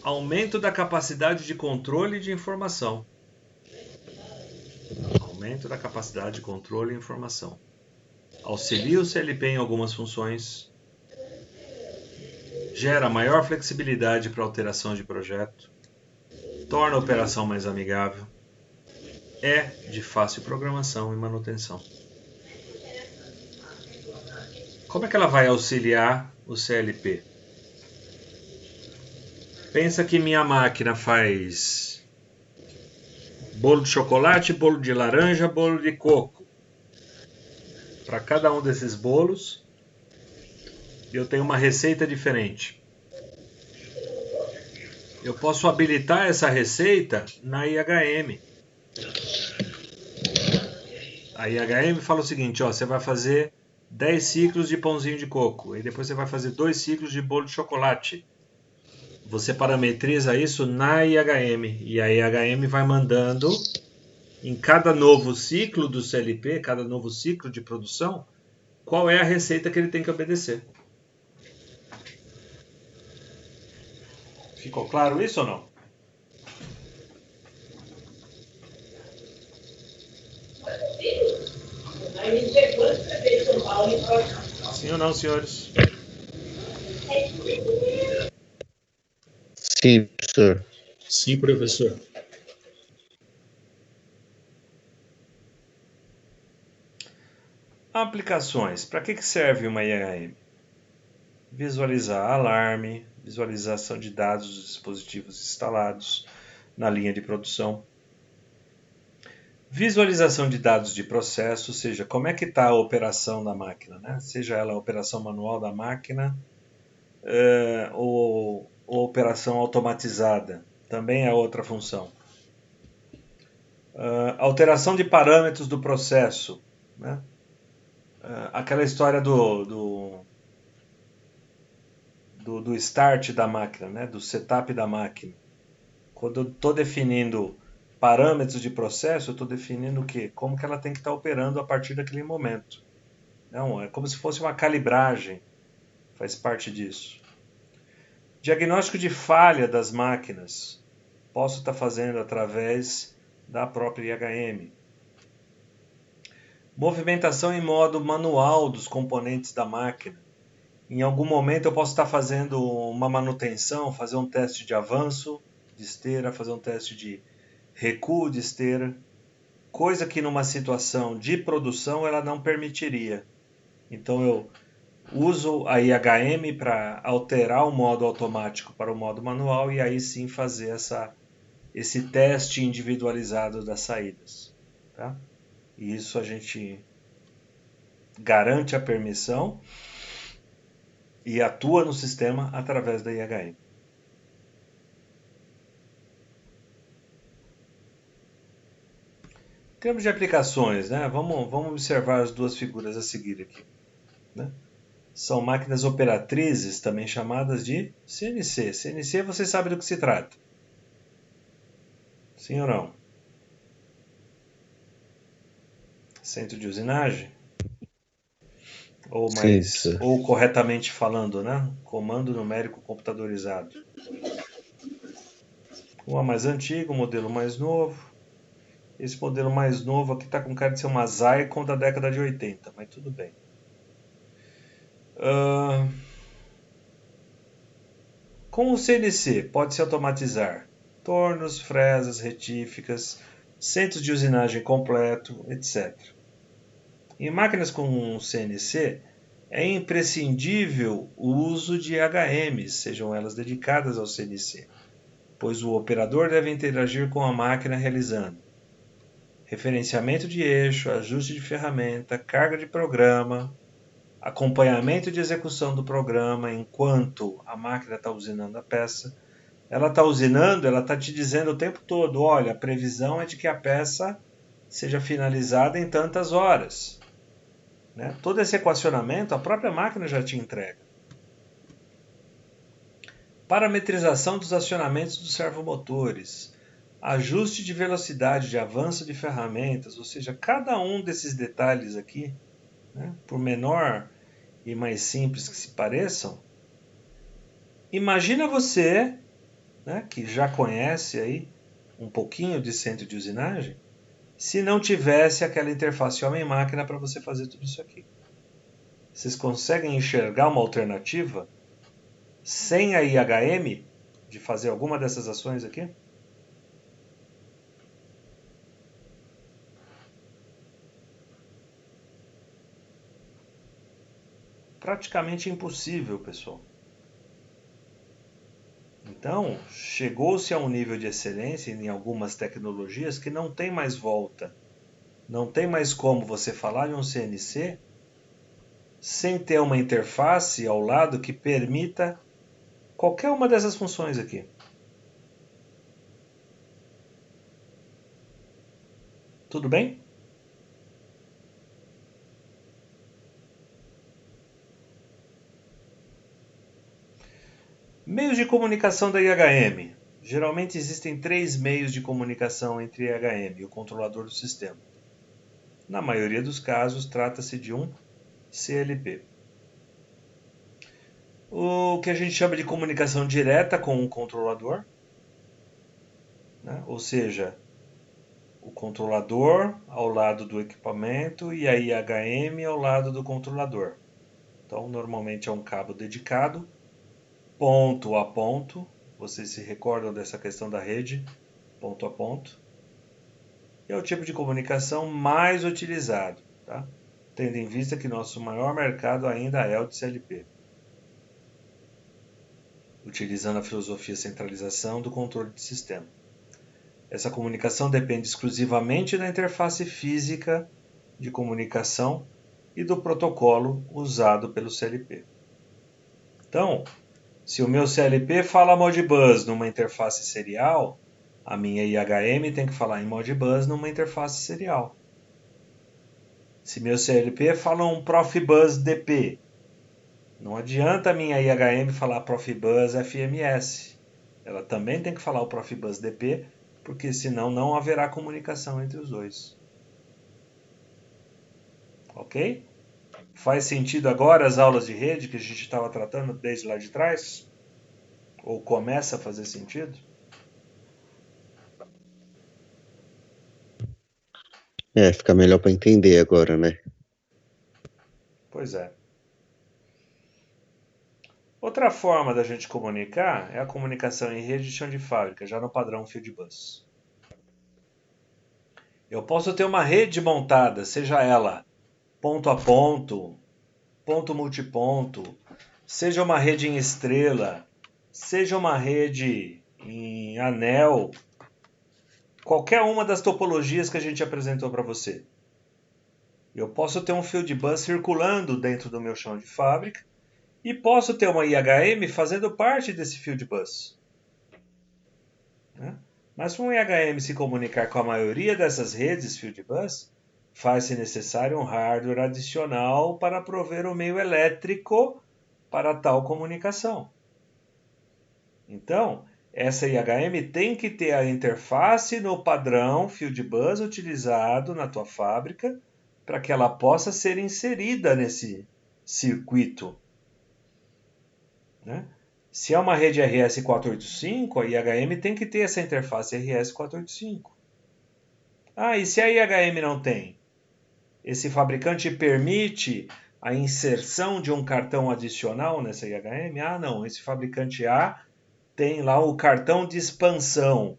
Aumento da capacidade de controle de informação. Aumento da capacidade de controle e informação. Auxilia o CLP em algumas funções. Gera maior flexibilidade para alteração de projeto. Torna a operação mais amigável. É de fácil programação e manutenção. Como é que ela vai auxiliar o CLP? Pensa que minha máquina faz bolo de chocolate, bolo de laranja, bolo de coco. Para cada um desses bolos, eu tenho uma receita diferente. Eu posso habilitar essa receita na IHM. A IHM fala o seguinte, ó, você vai fazer 10 ciclos de pãozinho de coco, e depois você vai fazer 2 ciclos de bolo de chocolate. Você parametriza isso na IHM, e a IHM vai mandando em cada novo ciclo do CLP, cada novo ciclo de produção, qual é a receita que ele tem que obedecer. Ficou claro isso ou não? Sim ou não, senhores? Sim, professor. Sim, professor. Aplicações. Para que serve uma IHM? Visualizar alarme, visualização de dados dos dispositivos instalados na linha de produção. Visualização de dados de processo, ou seja, como é que está a operação da máquina, né? Seja ela a operação manual da máquina ou operação automatizada, também é outra função. Alteração de parâmetros do processo, né? Aquela história do start da máquina, né? Do setup da máquina. Quando eu estou definindo parâmetros de processo, eu estou definindo o quê? Como que ela tem que estar operando a partir daquele momento. Não, é como se fosse uma calibragem, faz parte disso. Diagnóstico de falha das máquinas, posso estar fazendo através da própria IHM. Movimentação em modo manual dos componentes da máquina. Em algum momento eu posso estar fazendo uma manutenção, fazer um teste de avanço de esteira, fazer um teste de recuo de esteira, coisa que numa situação de produção ela não permitiria. Então eu uso a IHM para alterar o modo automático para o modo manual e aí sim fazer esse teste individualizado das saídas. Tá? E isso a gente garante a permissão e atua no sistema através da IHM. Em termos de aplicações, né? Vamos observar as duas figuras a seguir aqui. Né? São máquinas operatrizes, também chamadas de CNC. CNC você sabe do que se trata. Sim ou não? Centro de usinagem? Ou corretamente falando, né? Comando numérico computadorizado. Uma mais antiga, um modelo mais novo. Esse modelo mais novo aqui está com cara de ser uma Zycon da década de 80, mas tudo bem. Com o CNC pode-se automatizar tornos, fresas, retíficas, centros de usinagem completo, etc. Em máquinas com CNC é imprescindível o uso de HMs, sejam elas dedicadas ao CNC, pois o operador deve interagir com a máquina realizando referenciamento de eixo, ajuste de ferramenta, carga de programa, acompanhamento de execução do programa enquanto a máquina está usinando a peça. Ela está usinando, ela está te dizendo o tempo todo, olha, a previsão é de que a peça seja finalizada em tantas horas. Né? Todo esse equacionamento a própria máquina já te entrega. Parametrização dos acionamentos dos servomotores. Ajuste de velocidade de avanço de ferramentas, ou seja, cada um desses detalhes aqui, né, por menor e mais simples que se pareçam, imagina você né, que já conhece aí um pouquinho de centro de usinagem, se não tivesse aquela interface homem-máquina para você fazer tudo isso aqui. Vocês conseguem enxergar uma alternativa sem a IHM de fazer alguma dessas ações aqui? Praticamente impossível, pessoal. Então, chegou-se a um nível de excelência em algumas tecnologias que não tem mais volta. Não tem mais como você falar em um CNC sem ter uma interface ao lado que permita qualquer uma dessas funções aqui. Tudo bem? Meios de comunicação da IHM. Geralmente existem 3 meios de comunicação entre a IHM e o controlador do sistema. Na maioria dos casos, trata-se de um CLP. O que a gente chama de comunicação direta com o controlador, né? Ou seja, o controlador ao lado do equipamento e a IHM ao lado do controlador. Então, normalmente é um cabo dedicado, ponto a ponto. Vocês se recordam dessa questão da rede, ponto a ponto. É o tipo de comunicação mais utilizado, tá? Tendo em vista que nosso maior mercado ainda é o de CLP. Utilizando a filosofia centralização do controle de sistema. Essa comunicação depende exclusivamente da interface física de comunicação e do protocolo usado pelo CLP. Então, se o meu CLP fala Modbus numa interface serial, a minha IHM tem que falar em Modbus numa interface serial. Se meu CLP fala um Profibus DP, não adianta a minha IHM falar Profibus FMS. Ela também tem que falar o Profibus DP, porque senão não haverá comunicação entre os dois. Ok? Faz sentido agora as aulas de rede que a gente estava tratando desde lá de trás? Ou começa a fazer sentido? Fica melhor para entender agora, né? Pois é. Outra forma da gente comunicar é a comunicação em rede de chão de fábrica, já no padrão Fieldbus. Eu posso ter uma rede montada, seja ela ponto a ponto, ponto multiponto, seja uma rede em estrela, seja uma rede em anel, qualquer uma das topologias que a gente apresentou para você. Eu posso ter um Fieldbus circulando dentro do meu chão de fábrica e posso ter uma IHM fazendo parte desse Fieldbus. Né? Mas para um IHM se comunicar com a maioria dessas redes Fieldbus, faz-se necessário um hardware adicional para prover o meio elétrico para tal comunicação. Então, essa IHM tem que ter a interface no padrão Fieldbus utilizado na tua fábrica para que ela possa ser inserida nesse circuito. Né? Se é uma rede RS485, a IHM tem que ter essa interface RS485. Ah, e se a IHM não tem? Esse fabricante permite a inserção de um cartão adicional nessa IHM? Ah, não, esse fabricante A tem lá o cartão de expansão.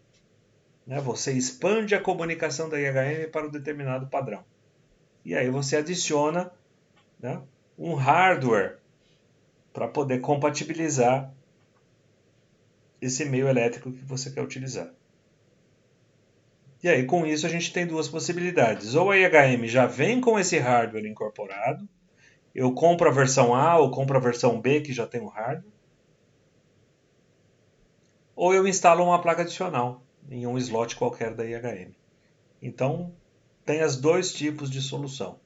Né? Você expande a comunicação da IHM para um determinado padrão. E aí você adiciona, né, um hardware para poder compatibilizar esse meio elétrico que você quer utilizar. E aí, com isso, a gente tem duas possibilidades. Ou a IHM já vem com esse hardware incorporado, eu compro a versão A ou compro a versão B que já tem o hardware, ou eu instalo uma placa adicional em um slot qualquer da IHM. Então, tem os dois tipos de solução.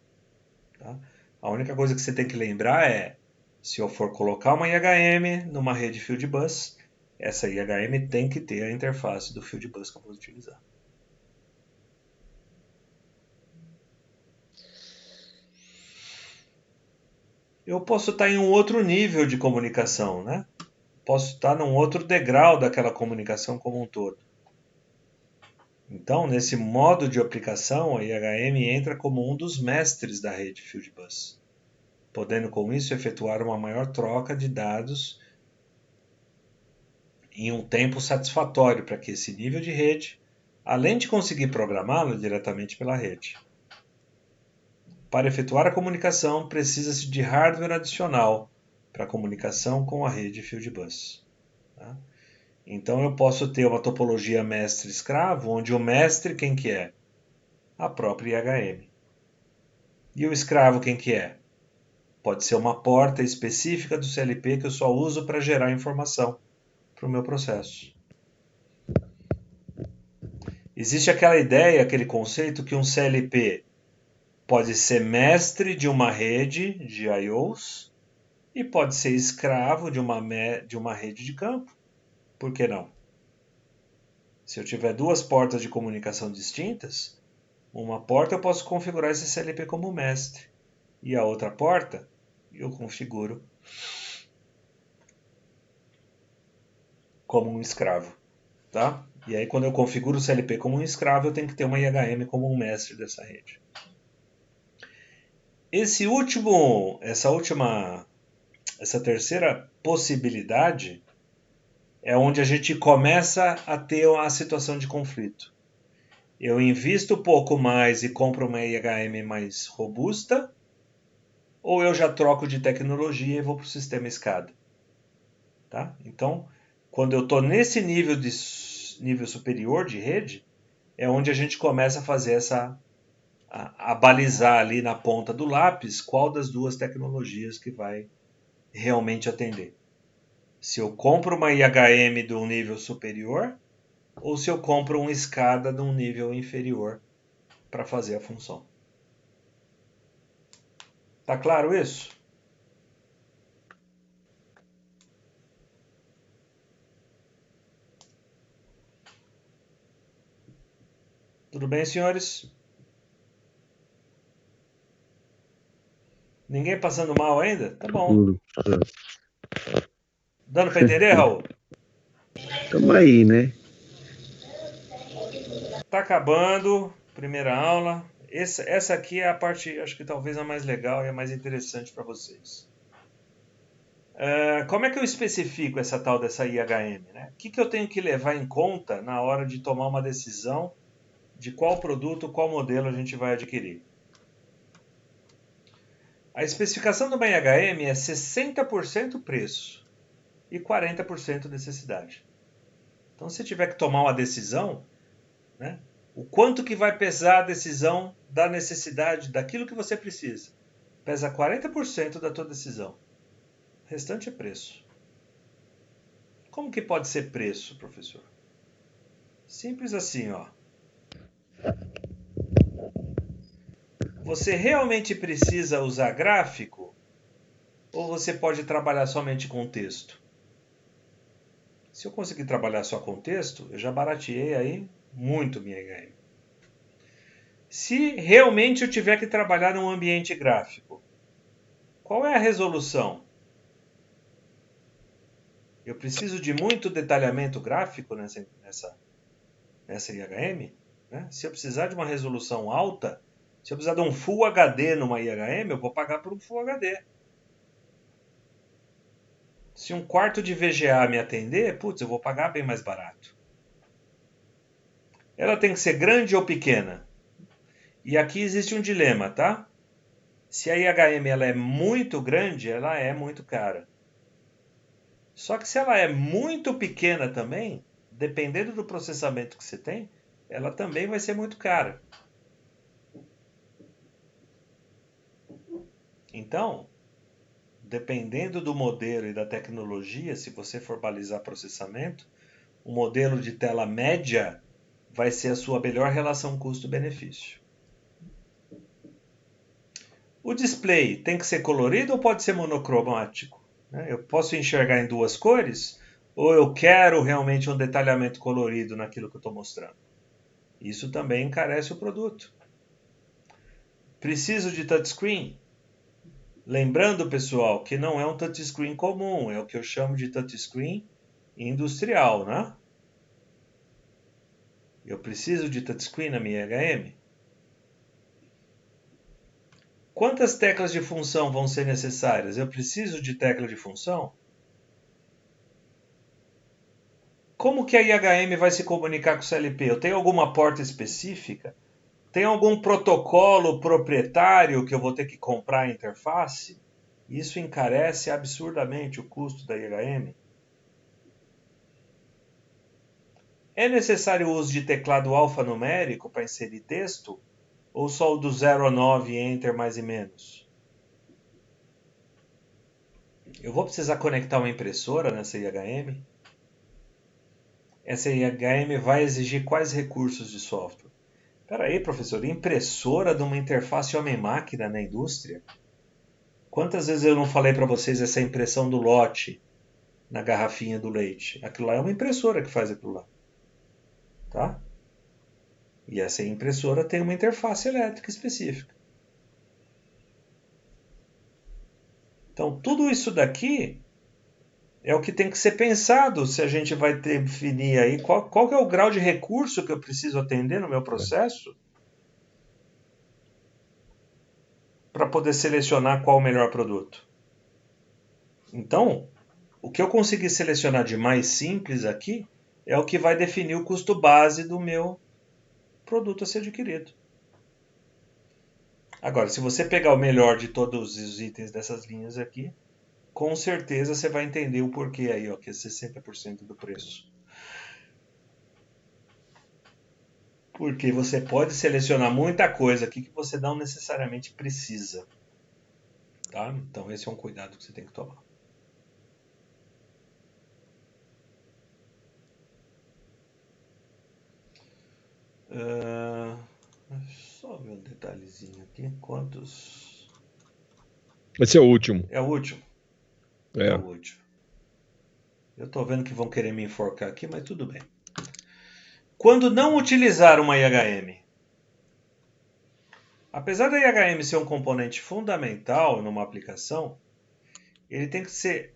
Tá? A única coisa que você tem que lembrar é, se eu for colocar uma IHM numa rede Fieldbus, essa IHM tem que ter a interface do Fieldbus que eu vou utilizar. Eu posso estar em um outro nível de comunicação, né? posso estar num outro degrau daquela comunicação como um todo. Então, nesse modo de aplicação, a IHM entra como um dos mestres da rede Fieldbus, podendo com isso efetuar uma maior troca de dados em um tempo satisfatório para que esse nível de rede, além de conseguir programá-lo diretamente pela rede. Para efetuar a comunicação, precisa-se de hardware adicional para a comunicação com a rede Fieldbus. Tá? Então eu posso ter uma topologia mestre-escravo, onde o mestre quem que é? A própria IHM. E o escravo quem que é? Pode ser uma porta específica do CLP que eu só uso para gerar informação para o meu processo. Existe aquela ideia, aquele conceito que um CLP pode ser mestre de uma rede de I/Os e pode ser escravo de uma rede de campo. Por que não? Se eu tiver duas portas de comunicação distintas, uma porta eu posso configurar esse CLP como mestre e a outra porta eu configuro como um escravo, tá? E aí quando eu configuro o CLP como um escravo, eu tenho que ter uma IHM como um mestre dessa rede. Essa terceira possibilidade é onde a gente começa a ter a situação de conflito. Eu invisto um pouco mais e compro uma IHM mais robusta, ou eu já troco de tecnologia e vou para o sistema escada. Tá? Então, quando eu estou nesse nível superior de rede, é onde a gente começa a fazer a balizar ali na ponta do lápis qual das duas tecnologias que vai realmente atender. Se eu compro uma IHM de um nível superior ou se eu compro um escada de um nível inferior para fazer a função. Tá claro isso? Tudo bem, senhores? Ninguém passando mal ainda? Tá bom. Dando para entender, Raul? Tamo aí, né? Tá acabando, primeira aula. Essa aqui é a parte, acho que talvez a mais legal e a mais interessante para vocês. Como é que eu especifico essa tal dessa IHM? Né? O que eu tenho que levar em conta na hora de tomar uma decisão de qual produto, qual modelo a gente vai adquirir? A especificação de uma IHM é 60% preço e 40% necessidade. Então, se tiver que tomar uma decisão, né, o quanto que vai pesar a decisão da necessidade, daquilo que você precisa? Pesa 40% da tua decisão. O restante é preço. Como que pode ser preço, professor? Simples assim, ó. Você realmente precisa usar gráfico? Ou você pode trabalhar somente com texto? Se eu conseguir trabalhar só com texto, eu já barateei aí muito minha IHM. Se realmente eu tiver que trabalhar num ambiente gráfico, qual é a resolução? Eu preciso de muito detalhamento gráfico nessa IHM? Né? Se eu precisar de uma resolução alta, se eu precisar de um Full HD numa IHM, eu vou pagar por um Full HD. Se um quarto de VGA me atender, putz, eu vou pagar bem mais barato. Ela tem que ser grande ou pequena? E aqui existe um dilema, tá? Se a IHM ela é muito grande, ela é muito cara. Só que se ela é muito pequena também, dependendo do processamento que você tem, ela também vai ser muito cara. Então, dependendo do modelo e da tecnologia, se você for balizar processamento, o modelo de tela média vai ser a sua melhor relação custo-benefício. O display tem que ser colorido ou pode ser monocromático? Eu posso enxergar em duas cores ou eu quero realmente um detalhamento colorido naquilo que eu estou mostrando? Isso também encarece o produto. Preciso de touchscreen? Lembrando, pessoal, que não é um touchscreen comum, é o que eu chamo de touchscreen industrial, né? Eu preciso de touchscreen na minha IHM? Quantas teclas de função vão ser necessárias? Eu preciso de tecla de função? Como que a IHM vai se comunicar com o CLP? Eu tenho alguma porta específica? Tem algum protocolo proprietário que eu vou ter que comprar a interface? Isso encarece absurdamente o custo da IHM. É necessário o uso de teclado alfanumérico para inserir texto? Ou só o do 0 a 9, Enter mais e menos? Eu vou precisar conectar uma impressora nessa IHM? Essa IHM vai exigir quais recursos de software? Espera aí, professor, impressora de uma interface homem-máquina na indústria? Quantas vezes eu não falei para vocês essa impressão do lote na garrafinha do leite? Aquilo lá é uma impressora que faz aquilo lá, tá? E essa impressora tem uma interface elétrica específica. Então, tudo isso daqui é o que tem que ser pensado se a gente vai definir aí qual que é o grau de recurso que eu preciso atender no meu processo para poder selecionar qual o melhor produto. Então, o que eu conseguir selecionar de mais simples aqui é o que vai definir o custo base do meu produto a ser adquirido. Agora, se você pegar o melhor de todos os itens dessas linhas aqui, com certeza você vai entender o porquê aí, ó, que é 60% do preço. Porque você pode selecionar muita coisa aqui que você não necessariamente precisa. Tá? Então esse é um cuidado que você tem que tomar. Só ver um detalhezinho aqui. Quantos? Esse é o último. É o último? É. É o último. Eu estou vendo que vão querer me enforcar aqui, mas tudo bem. Quando não utilizar uma IHM. Apesar da IHM ser um componente fundamental numa aplicação, ele tem que ser...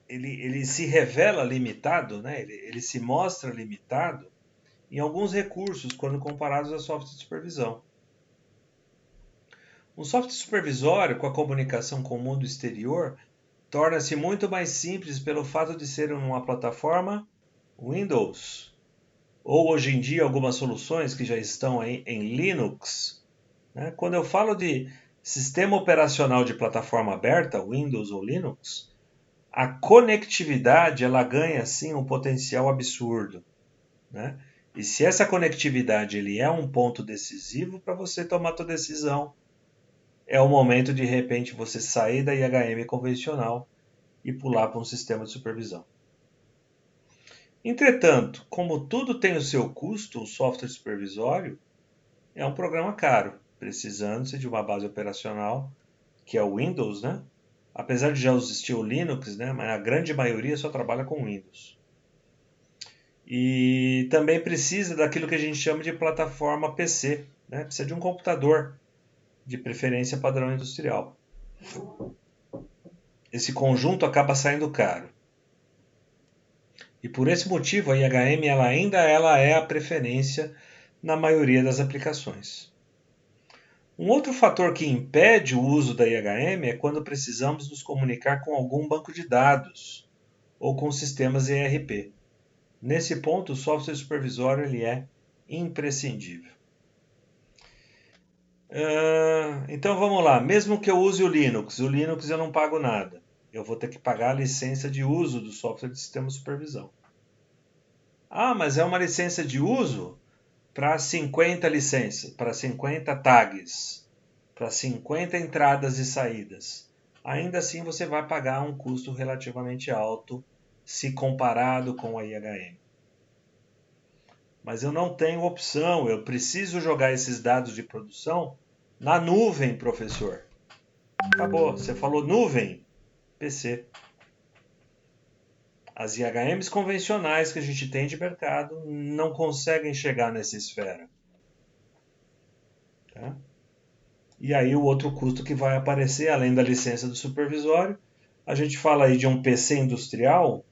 Ele se revela limitado, né? Ele se mostra limitado em alguns recursos quando comparados a software de supervisão. Um software supervisório com a comunicação com o mundo exterior torna-se muito mais simples pelo fato de ser uma plataforma Windows, ou hoje em dia algumas soluções que já estão aí em Linux. Né? Quando eu falo de sistema operacional de plataforma aberta, Windows ou Linux, a conectividade ela ganha sim um potencial absurdo. Né? E se essa conectividade ele é um ponto decisivo para você tomar sua decisão, é o momento de repente você sair da IHM convencional e pular para um sistema de supervisão. Entretanto, como tudo tem o seu custo, o software supervisório é um programa caro, precisando-se de uma base operacional que é o Windows, né? Apesar de já existir o Linux, né? Mas a grande maioria só trabalha com Windows. E também precisa daquilo que a gente chama de plataforma PC, né? Precisa de um computador, de preferência padrão industrial. Esse conjunto acaba saindo caro. E por esse motivo a IHM ela é a preferência na maioria das aplicações. Um outro fator que impede o uso da IHM é quando precisamos nos comunicar com algum banco de dados ou com sistemas ERP. Nesse ponto, o software supervisório ele é imprescindível. Então vamos lá, mesmo que eu use o Linux eu não pago nada. Eu vou ter que pagar a licença de uso do software de sistema de supervisão. Ah, mas é uma licença de uso para 50 licenças, para 50 tags, para 50 entradas e saídas. Ainda assim você vai pagar um custo relativamente alto se comparado com a IHM. Mas eu não tenho opção, eu preciso jogar esses dados de produção na nuvem, professor. Acabou, você falou nuvem, PC. As IHMs convencionais que a gente tem de mercado não conseguem chegar nessa esfera. Tá? E aí o outro custo que vai aparecer, além da licença do supervisório, a gente fala aí de um PC industrial,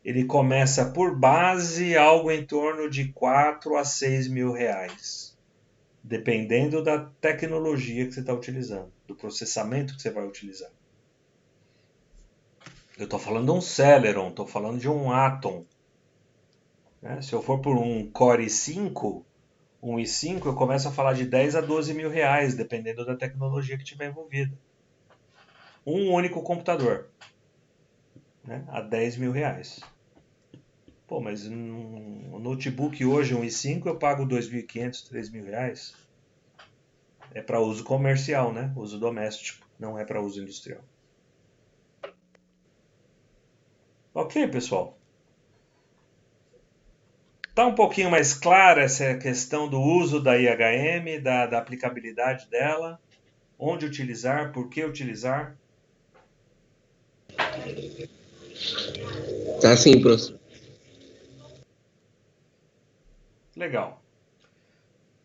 ele começa por base algo em torno de 4 a 6 mil reais, dependendo da tecnologia que você está utilizando, do processamento que você vai utilizar. Eu estou falando de um Celeron, estou falando de um Atom. Né? Se eu for por um Core i5, um i5, eu começo a falar de 10 a 12 mil reais, dependendo da tecnologia que tiver envolvida. Um único computador, né? A 10 mil reais. Pô, mas um notebook hoje, um i5, eu pago 2.500, 3 mil reais. É para uso comercial, né? Uso doméstico, não é para uso industrial. Ok, pessoal. Está um pouquinho mais clara essa questão do uso da IHM, da aplicabilidade dela, onde utilizar, por que utilizar? Tá sim, professor. Legal.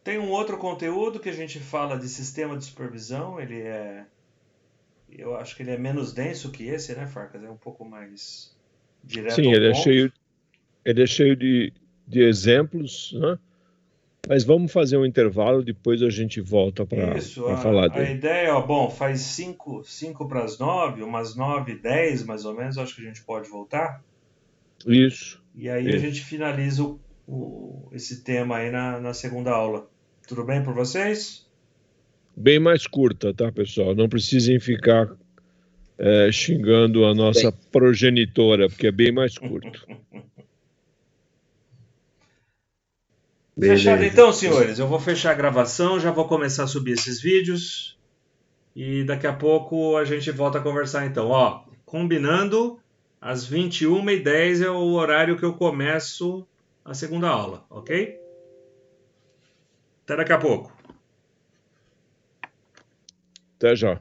Tem um outro conteúdo que a gente fala de sistema de supervisão, eu acho que ele é menos denso que esse, né, Farcas? É um pouco mais direto Sim, ao ponto. ele é cheio de exemplos, né? Mas vamos fazer um intervalo, depois a gente volta Isso, para falar a dele. ideia, ó, bom, faz 5 para as 9, umas 9h10 mais ou menos, acho que a gente pode voltar. Isso. E aí a gente finaliza esse tema aí na segunda aula. Tudo bem por vocês? Bem mais curta, tá, pessoal? Não precisem ficar xingando a nossa progenitora, porque é bem mais curto. Fechado Beleza. então, senhores. Eu vou fechar a gravação, já vou começar a subir esses vídeos e daqui a pouco a gente volta a conversar então. Ó, combinando, às 21h10 é o horário que eu começo a segunda aula, ok? Até daqui a pouco. Até já.